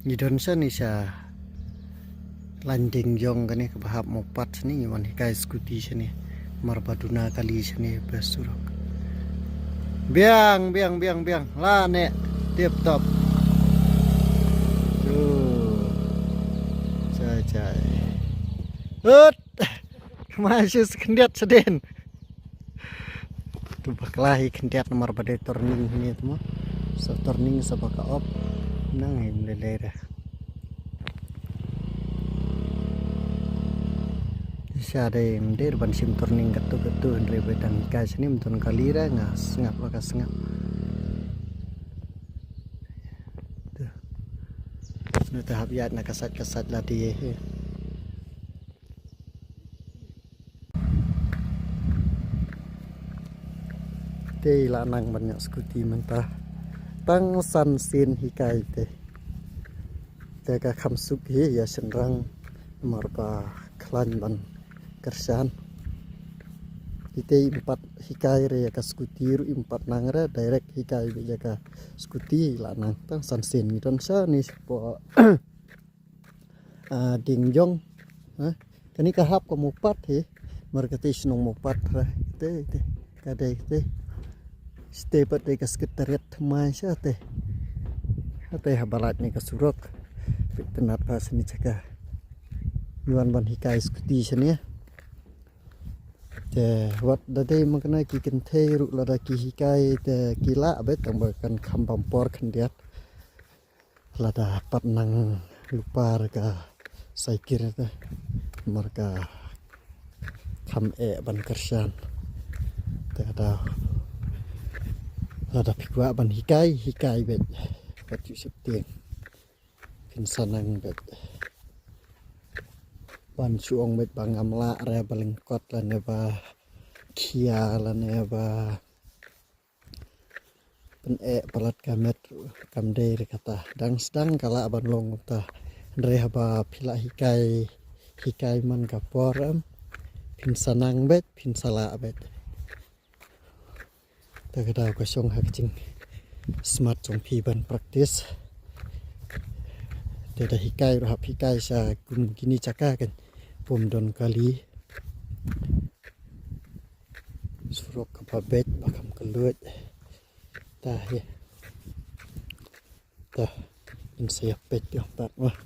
Indonesia nih landing jong kan ke bahap mopat sini gimana guys skuti sini marbaduna kali sini besurok biang lah nek tip top tuh cai masih kendiat seden tuh baklahi kendiat nomor badai turning ini tuh so turning sabaka op nang mulai dah ada yang der ban sim turning ketu andre bedang gas ini mentun kalira ngas ngap lakas ngap tuh nu tahap ya na kasat lah dia teh lanang banyak skuti mentah tang san sin hikai teh tega kamsuk he ya senrang marba klan ban kersan kita empat hikai re ka skuti empat nangre direct hikai jaga skuti lanang tang san sin ngiton sa ni po dingjong kani kahap ko mupat he marketis nong mupat ra te kadai te step at ka sekretariat mai sa te habalat ni ka surok tenat pas ni jaga yuan ban hikai skuti sini te wat dade makna ki kente ru lada ki hikai te kila abet tambahkan kambam por kendiat lada patnang lupa ka saikir te marka kam ban kersan te ada lada pikwa ban hikai bet batu septieng pinsanang bet ban suong bet bangamla area balengkot lan ba kia lan ba pen palat kamet kamde kata dang sedang kala ban long ta andre ba pila hikai man kaporam pinsanang bet pinsala bet tagada ko song hakjing smart jong pi ban praktis dada hikai rahap hikai sa gun gini caka kan pom don kali surok kapabet bakam kelut tah ya tah in siap pet yo bat wah